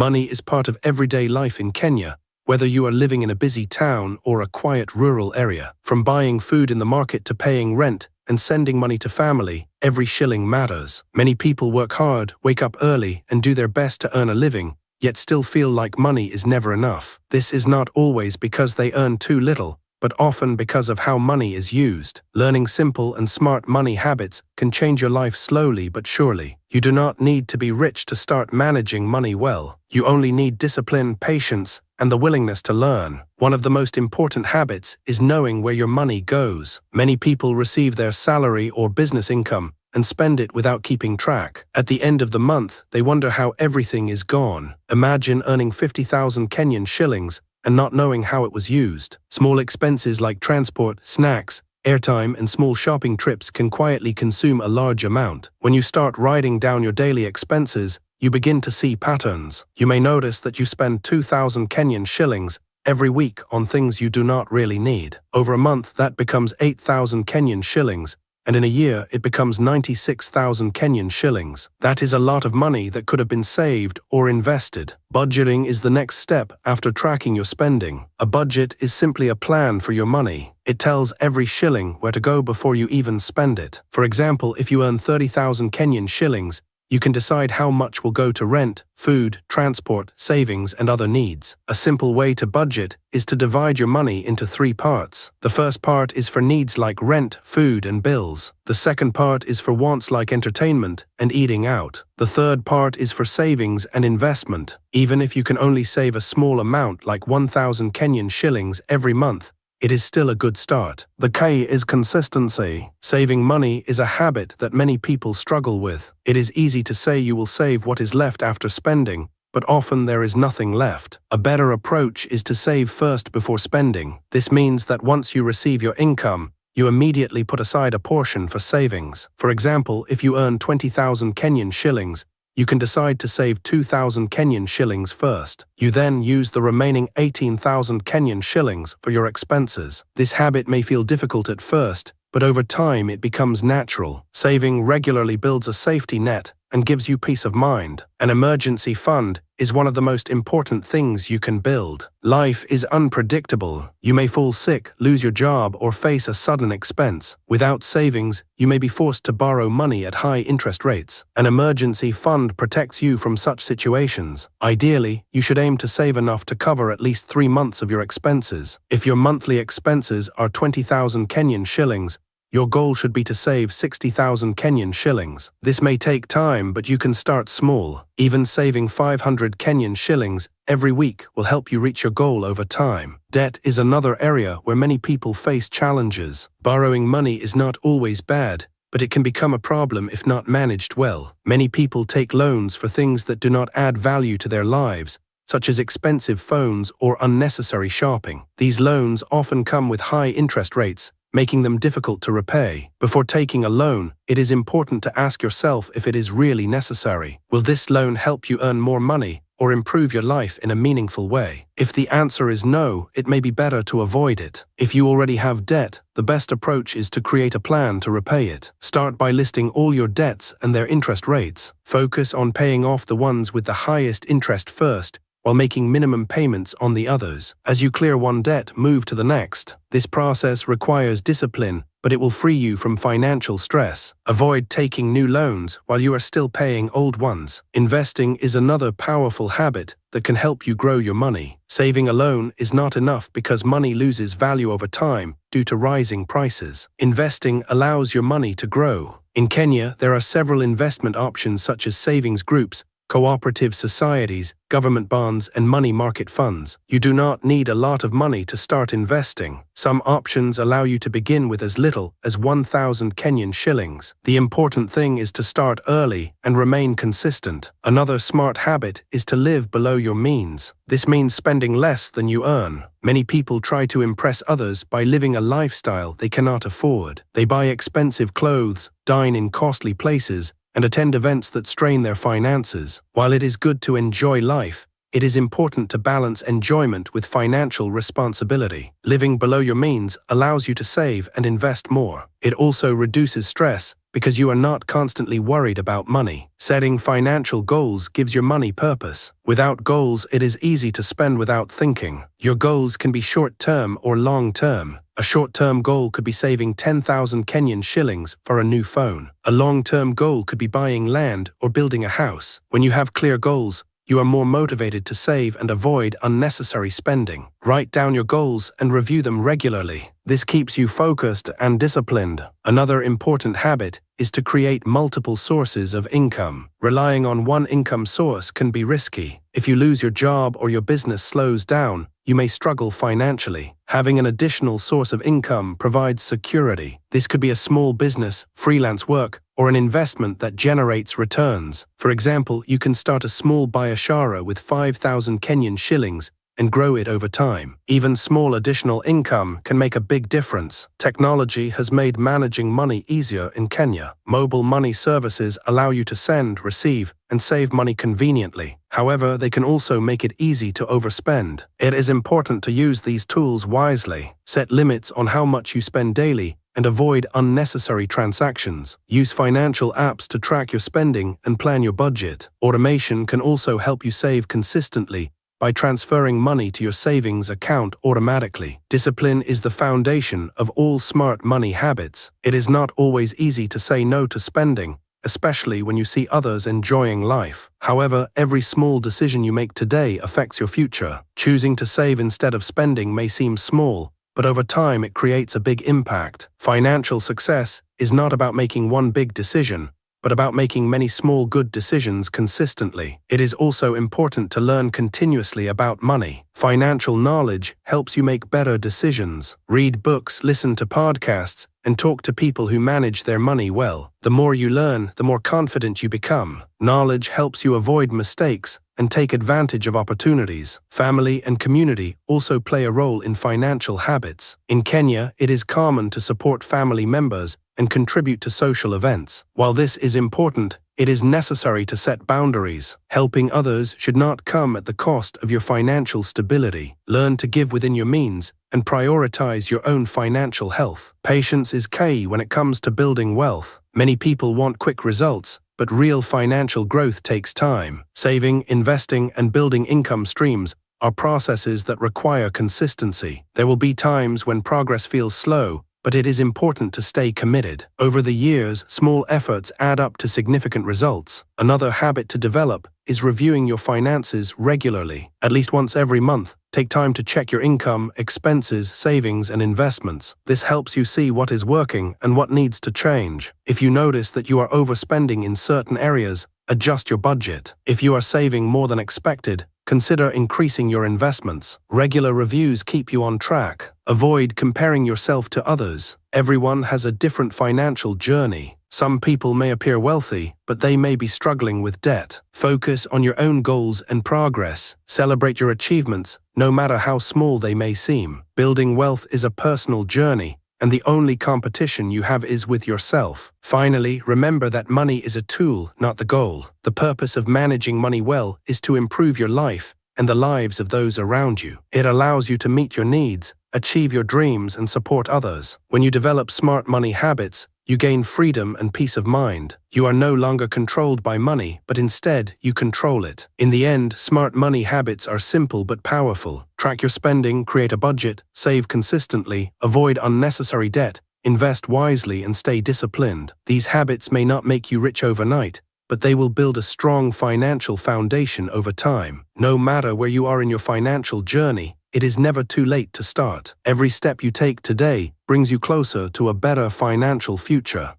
Money is part of everyday life in Kenya, whether you are living in a busy town or a quiet rural area. From buying food in the market to paying rent and sending money to family, every shilling matters. Many people work hard, wake up early, and do their best to earn a living, yet still feel like money is never enough. This is not always because they earn too little, but often because of how money is used. Learning simple and smart money habits can change your life slowly but surely. You do not need to be rich to start managing money well. You only need discipline, patience, and the willingness to learn. One of the most important habits is knowing where your money goes. Many people receive their salary or business income and spend it without keeping track. At the end of the month, they wonder how everything is gone. Imagine earning 50,000 Kenyan shillings and not knowing how it was used. Small expenses like transport, snacks, airtime, and small shopping trips can quietly consume a large amount. When you start writing down your daily expenses, you begin to see patterns. You may notice that you spend 2,000 Kenyan shillings every week on things you do not really need. Over a month, that becomes 8,000 Kenyan shillings, and in a year, it becomes 96,000 Kenyan shillings. That is a lot of money that could have been saved or invested. Budgeting is the next step after tracking your spending. A budget is simply a plan for your money. It tells every shilling where to go before you even spend it. For example, if you earn 30,000 Kenyan shillings, you can decide how much will go to rent, food, transport, savings, and other needs. A simple way to budget is to divide your money into 3 parts. The first part is for needs like rent, food, and bills. The second part is for wants like entertainment and eating out. The third part is for savings and investment. Even if you can only save a small amount like 1,000 Kenyan shillings every month, it is still a good start. The key is consistency. Saving money is a habit that many people struggle with. It is easy to say you will save what is left after spending, but often there is nothing left. A better approach is to save first before spending. This means that once you receive your income, you immediately put aside a portion for savings. For example, if you earn 20,000 Kenyan shillings, you can decide to save 2,000 Kenyan shillings first. You then use the remaining 18,000 Kenyan shillings for your expenses. This habit may feel difficult at first, but over time it becomes natural. Saving regularly builds a safety net and gives you peace of mind. An emergency fund is one of the most important things you can build. Life is unpredictable. You may fall sick, lose your job, or face a sudden expense. Without savings, you may be forced to borrow money at high interest rates. An emergency fund protects you from such situations. Ideally, you should aim to save enough to cover at least 3 months of your expenses. If your monthly expenses are 20,000 Kenyan shillings, your goal should be to save 60,000 Kenyan shillings. This may take time, but you can start small. Even saving 500 Kenyan shillings every week will help you reach your goal over time. Debt is another area where many people face challenges. Borrowing money is not always bad, but it can become a problem if not managed well. Many people take loans for things that do not add value to their lives, such as expensive phones or unnecessary shopping. These loans often come with high interest rates, making them difficult to repay. Before taking a loan, it is important to ask yourself if it is really necessary. Will this loan help you earn more money or improve your life in a meaningful way? If the answer is no, it may be better to avoid it. If you already have debt, the best approach is to create a plan to repay it. Start by listing all your debts and their interest rates. Focus on paying off the ones with the highest interest first, while making minimum payments on the others. As you clear one debt, move to the next. This process requires discipline, but it will free you from financial stress. Avoid taking new loans while you are still paying old ones. Investing is another powerful habit that can help you grow your money. Saving alone is not enough because money loses value over time due to rising prices. Investing allows your money to grow. In Kenya, there are several investment options such as savings groups, cooperative societies, government bonds, and money market funds. You do not need a lot of money to start investing. Some options allow you to begin with as little as 1,000 Kenyan shillings. The important thing is to start early and remain consistent. Another smart habit is to live below your means. This means spending less than you earn. Many people try to impress others by living a lifestyle they cannot afford. They buy expensive clothes, dine in costly places, and attend events that strain their finances. While it is good to enjoy life, it is important to balance enjoyment with financial responsibility. Living below your means allows you to save and invest more. It also reduces stress because you are not constantly worried about money. Setting financial goals gives your money purpose. Without goals, it is easy to spend without thinking. Your goals can be short-term or long-term. A short-term goal could be saving 10,000 Kenyan shillings for a new phone. A long-term goal could be buying land or building a house. When you have clear goals, you are more motivated to save and avoid unnecessary spending. Write down your goals and review them regularly. This keeps you focused and disciplined. Another important habit is to create multiple sources of income. Relying on one income source can be risky. If you lose your job or your business slows down, you may struggle financially. Having an additional source of income provides security. This could be a small business, freelance work, or an investment that generates returns. For example, you can start a small biashara with 5,000 Kenyan shillings and grow it over time. Even small additional income can make a big difference. Technology has made managing money easier in Kenya. Mobile money services allow you to send, receive, and save money conveniently. However, they can also make it easy to overspend. It is important to use these tools wisely. Set limits on how much you spend daily and avoid unnecessary transactions. Use financial apps to track your spending and plan your budget. Automation can also help you save consistently by transferring money to your savings account automatically. Discipline is the foundation of all smart money habits. It is not always easy to say no to spending, especially when you see others enjoying life. However, every small decision you make today affects your future. Choosing to save instead of spending may seem small, but over time it creates a big impact. Financial success is not about making one big decision, but about making many small good decisions consistently. It is also important to learn continuously about money. Financial knowledge helps you make better decisions. Read books, listen to podcasts, and talk to people who manage their money well. The more you learn, the more confident you become. Knowledge helps you avoid mistakes and take advantage of opportunities. Family and community also play a role in financial habits. In Kenya, it is common to support family members and contribute to social events. While this is important, it is necessary to set boundaries. Helping others should not come at the cost of your financial stability. Learn to give within your means and prioritize your own financial health. Patience is key when it comes to building wealth. Many people want quick results, but real financial growth takes time. Saving, investing, and building income streams are processes that require consistency. There will be times when progress feels slow, but it is important to stay committed. Over the years, small efforts add up to significant results. Another habit to develop is reviewing your finances regularly. At least once every month, take time to check your income, expenses, savings, and investments. This helps you see what is working and what needs to change. If you notice that you are overspending in certain areas, adjust your budget. If you are saving more than expected, consider increasing your investments. Regular reviews keep you on track. Avoid comparing yourself to others. Everyone has a different financial journey. Some people may appear wealthy, but they may be struggling with debt. Focus on your own goals and progress. Celebrate your achievements, no matter how small they may seem. Building wealth is a personal journey, and the only competition you have is with yourself. Finally, remember that money is a tool, not the goal. The purpose of managing money well is to improve your life and the lives of those around you. It allows you to meet your needs, achieve your dreams, and support others. When you develop smart money habits, you gain freedom and peace of mind. You are no longer controlled by money, but instead, you control it. In the end, smart money habits are simple but powerful. Track your spending, create a budget, save consistently, avoid unnecessary debt, invest wisely, and stay disciplined. These habits may not make you rich overnight, but they will build a strong financial foundation over time. No matter where you are in your financial journey, it is never too late to start. Every step you take today brings you closer to a better financial future.